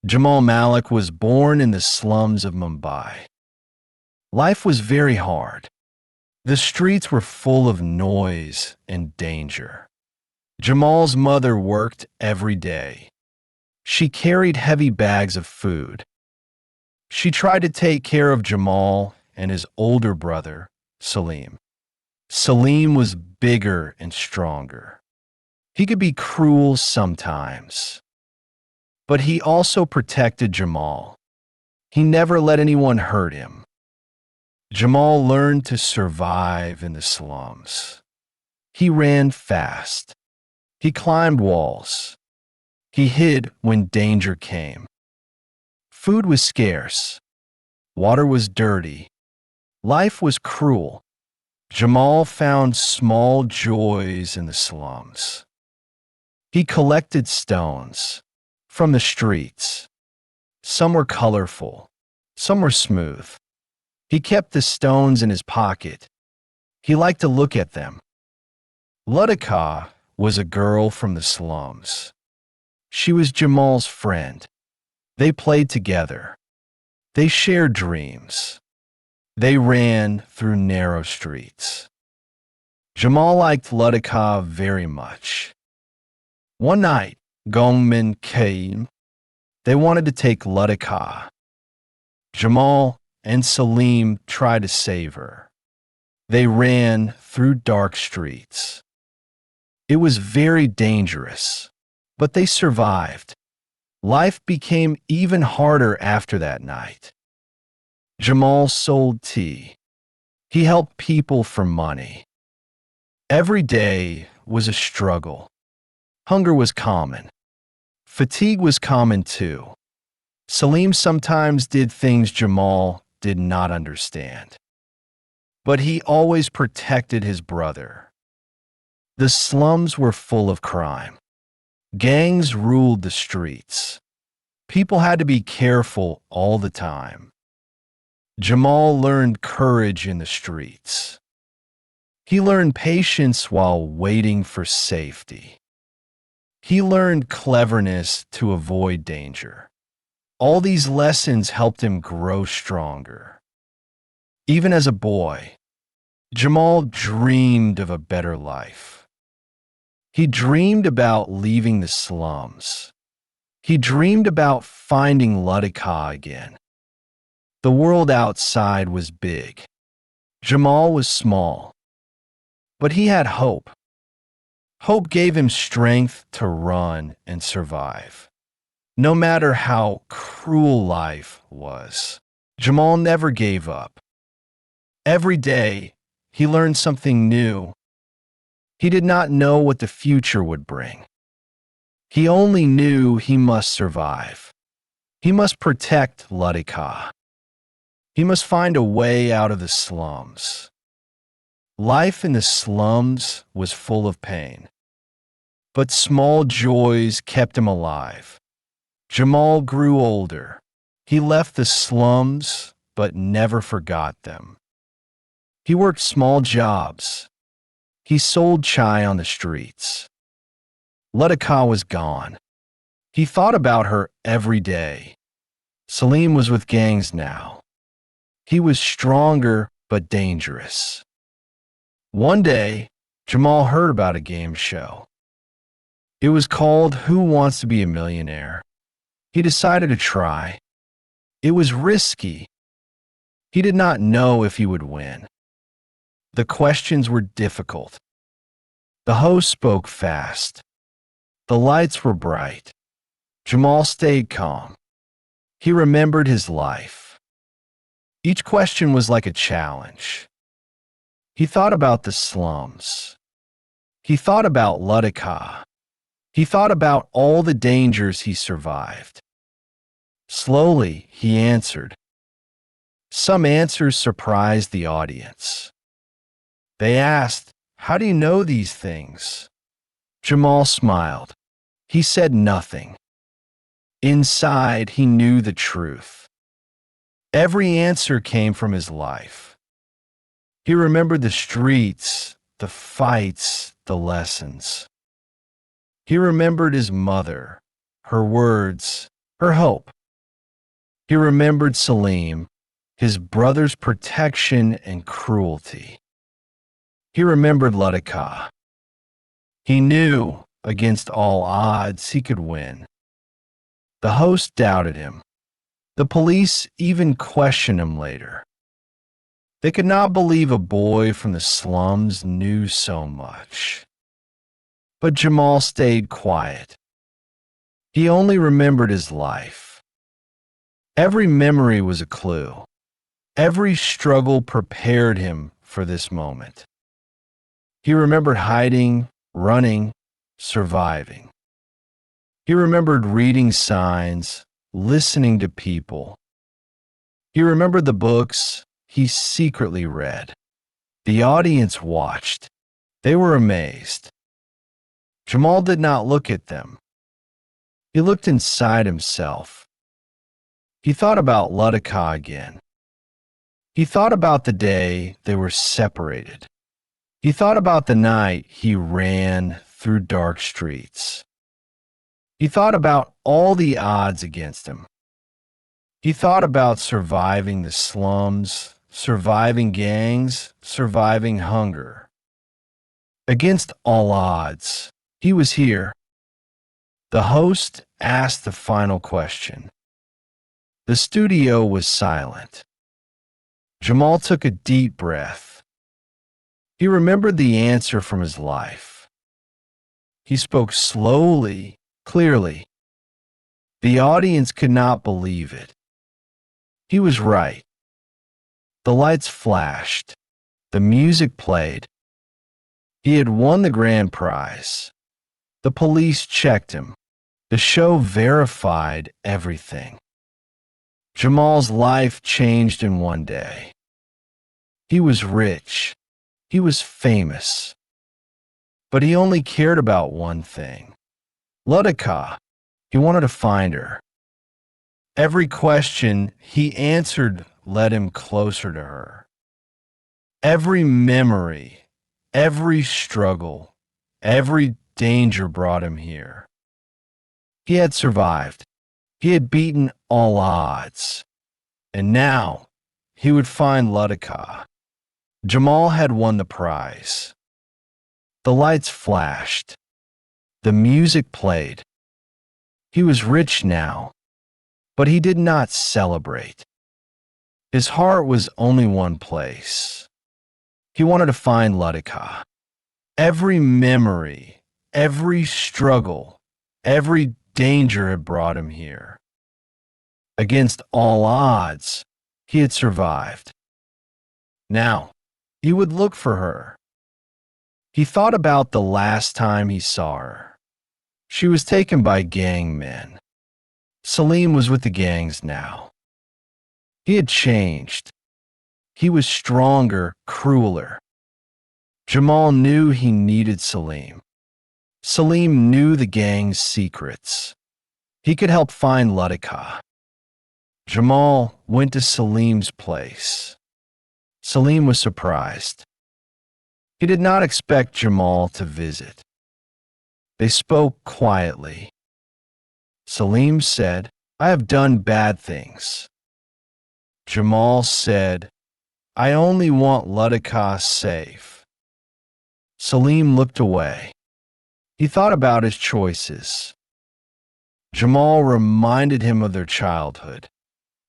Jamal Malik was born in the slums of Mumbai. Life was very hard. The streets were full of noise and danger. Jamal's mother worked every day. She carried heavy bags of food. She tried to take care of Jamal and his older brother, Salim. Salim was bigger and stronger. He could be cruel sometimes, but he also protected Jamal. He never let anyone hurt him. Jamal learned to survive in the slums. He ran fast. He climbed walls. He hid when danger came. Food was scarce. Water was dirty. Life was cruel. Jamal found small joys in the slums. He collected stones from the streets. Some were colorful. Some were smooth. He kept the stones in his pocket. He liked to look at them. Lutika was a girl from the slums. She was Jamal's friend. They played together. They shared dreams. They ran through narrow streets. Jamal liked Lutika very much. One night, Gongmin came. They wanted to take Lutika. Jamal and Salim tried to save her. They ran through dark streets. It was very dangerous, but they survived. Life became even harder after that night. Jamal sold tea. He helped people for money. Every day was a struggle. Hunger was common. Fatigue was common too. Salim sometimes did things Jamal did not understand. But he always protected his brother. The slums were full of crime. Gangs ruled the streets. People had to be careful all the time. Jamal learned courage in the streets. He learned patience while waiting for safety. He learned cleverness to avoid danger. All these lessons helped him grow stronger. Even as a boy, Jamal dreamed of a better life. He dreamed about leaving the slums. He dreamed about finding Lutika again. The world outside was big. Jamal was small. But he had hope. Hope gave him strength to run and survive. No matter how cruel life was, Jamal never gave up. Every day, he learned something new. He did not know what the future would bring. He only knew he must survive. He must protect Lutika. He must find a way out of the slums. Life in the slums was full of pain. But small joys kept him alive. Jamal grew older. He left the slums, but never forgot them. He worked small jobs. He sold chai on the streets. Lutika was gone. He thought about her every day. Salim was with gangs now. He was stronger but dangerous. One day, Jamal heard about a game show. It was called Who Wants to Be a Millionaire? He decided to try. It was risky. He did not know if he would win. The questions were difficult. The host spoke fast. The lights were bright. Jamal stayed calm. He remembered his life. Each question was like a challenge. He thought about the slums. He thought about Lutika. He thought about all the dangers he survived. Slowly, he answered. Some answers surprised the audience. They asked, "How do you know these things?" Jamal smiled. He said nothing. Inside, he knew the truth. Every answer came from his life. He remembered the streets, the fights, the lessons. He remembered his mother, her words, her hope. He remembered Salim, his brother's protection and cruelty. He remembered Lutica. He knew, against all odds, he could win. The host doubted him. The police even questioned him later. They could not believe a boy from the slums knew so much. But Jamal stayed quiet. He only remembered his life. Every memory was a clue. Every struggle prepared him for this moment. He remembered hiding, running, surviving. He remembered reading signs, listening to people. He remembered the books he secretly read. The audience watched. They were amazed. Jamal did not look at them. He looked inside himself. He thought about Lutica again. He thought about the day they were separated. He thought about the night he ran through dark streets. He thought about all the odds against him. He thought about surviving the slums, surviving gangs, surviving hunger. Against all odds, he was here. The host asked the final question. The studio was silent. Jamal took a deep breath. He remembered the answer from his life. He spoke slowly, clearly. The audience could not believe it. He was right. The lights flashed. The music played. He had won the grand prize. The police checked him. The show verified everything. Jamal's life changed in one day. He was rich. He was famous. But he only cared about one thing. Lutica. He wanted to find her. Every question he answered led him closer to her. Every memory, every struggle, every danger brought him here. He had survived. He had beaten all odds. And now he would find Lutica. Jamal had won the prize. The lights flashed. The music played. He was rich now, but he did not celebrate. His heart was only one place. He wanted to find Lutica. Every memory, every struggle, every danger had brought him here. Against all odds, he had survived. Now, he would look for her. He thought about the last time he saw her. She was taken by gang men. Salim was with the gangs now. He had changed. He was stronger, crueler. Jamal knew he needed Salim. Salim knew the gang's secrets. He could help find Lutica. Jamal went to Salim's place. Salim was surprised. He did not expect Jamal to visit. They spoke quietly. Salim said, "I have done bad things." Jamal said, "I only want Lutica safe." Salim looked away. He thought about his choices. Jamal reminded him of their childhood.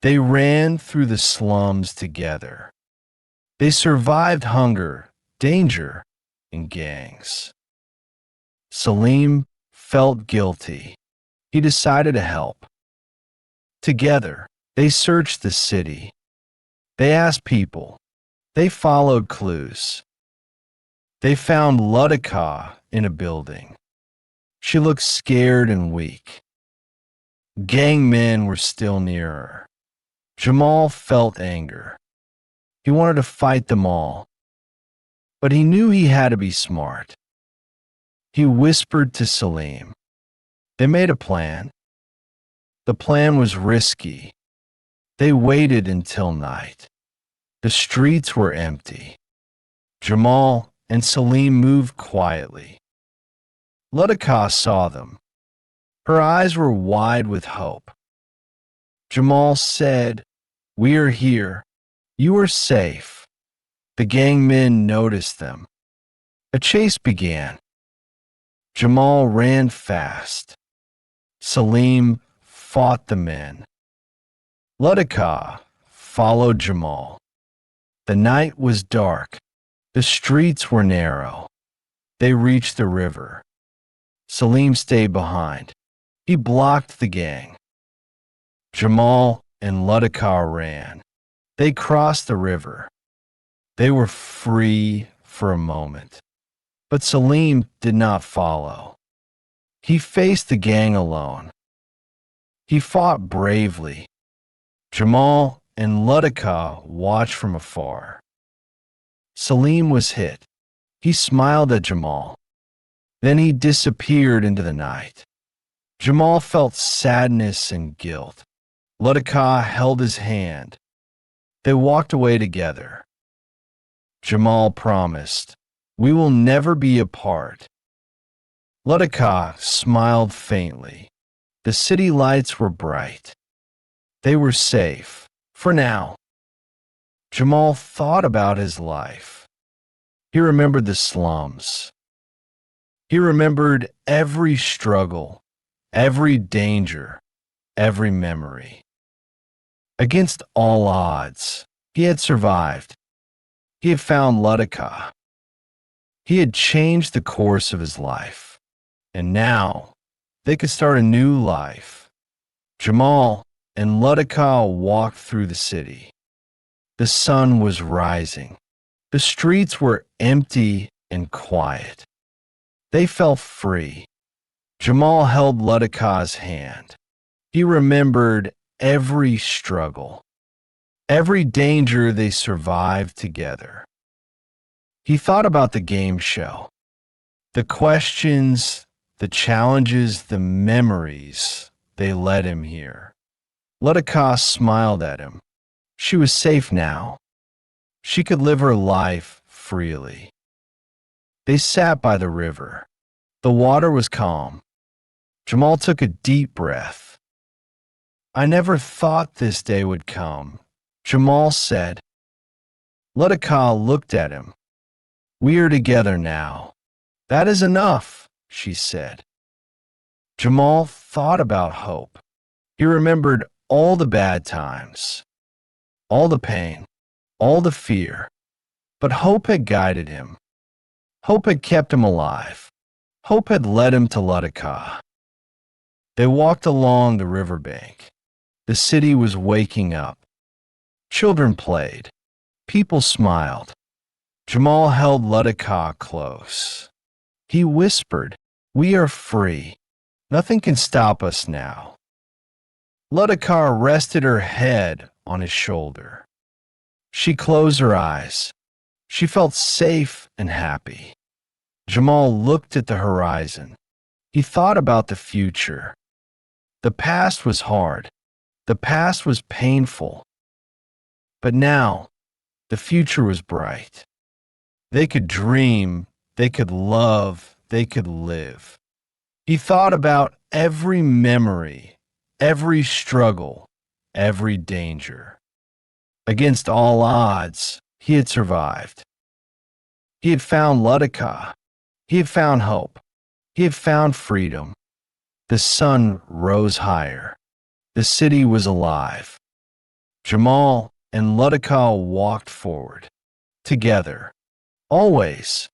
They ran through the slums together. They survived hunger, danger, and gangs. Salim felt guilty. He decided to help. Together, they searched the city. They asked people. They followed clues. They found Lutica in a building. She looked scared and weak. Gang men were still near her. Jamal felt anger. He wanted to fight them all. But he knew he had to be smart. He whispered to Salim. They made a plan. The plan was risky. They waited until night. The streets were empty. Jamal and Salim moved quietly. Lutica saw them. Her eyes were wide with hope. Jamal said, "We are here. You are safe." The gang men noticed them. A chase began. Jamal ran fast. Salim fought the men. Ludika followed Jamal. The night was dark. The streets were narrow. They reached the river. Salim stayed behind. He blocked the gang. Jamal and Ludika ran. They crossed the river. They were free for a moment. But Salim did not follow. He faced the gang alone. He fought bravely. Jamal and Ludika watched from afar. Salim was hit. He smiled at Jamal. Then he disappeared into the night. Jamal felt sadness and guilt. Ludika held his hand. They walked away together. Jamal promised, "We will never be apart." Ludika smiled faintly. The city lights were bright. They were safe, for now. Jamal thought about his life. He remembered the slums. He remembered every struggle, every danger, every memory. Against all odds, he had survived. He had found Ludika. He had changed the course of his life. And now, they could start a new life. Jamal and Ludika walked through the city. The sun was rising. The streets were empty and quiet. They felt free. Jamal held Ludika's hand. He remembered every struggle, every danger they survived together. He thought about the game show, the questions, the challenges, the memories they led him here. Ludika smiled at him. She was safe now. She could live her life freely. They sat by the river. The water was calm. Jamal took a deep breath. "I never thought this day would come," Jamal said. Ludika looked at him. "We are together now. That is enough," she said. Jamal thought about hope. He remembered all the bad times, all the pain, all the fear. But hope had guided him. Hope had kept him alive. Hope had led him to Ludika. They walked along the riverbank. The city was waking up. Children played. People smiled. Jamal held Ludika close. He whispered, "We are free. Nothing can stop us now." Ludika rested her head on his shoulder. She closed her eyes. She felt safe and happy. Jamal looked at the horizon. He thought about the future. The past was hard. The past was painful. But now, the future was bright. They could dream, they could love, they could live. He thought about every memory, every struggle, every danger. Against all odds, he had survived. He had found Ludika. He had found hope. He had found freedom. The sun rose higher. The city was alive. Jamal and Ludika walked forward. Together. Always.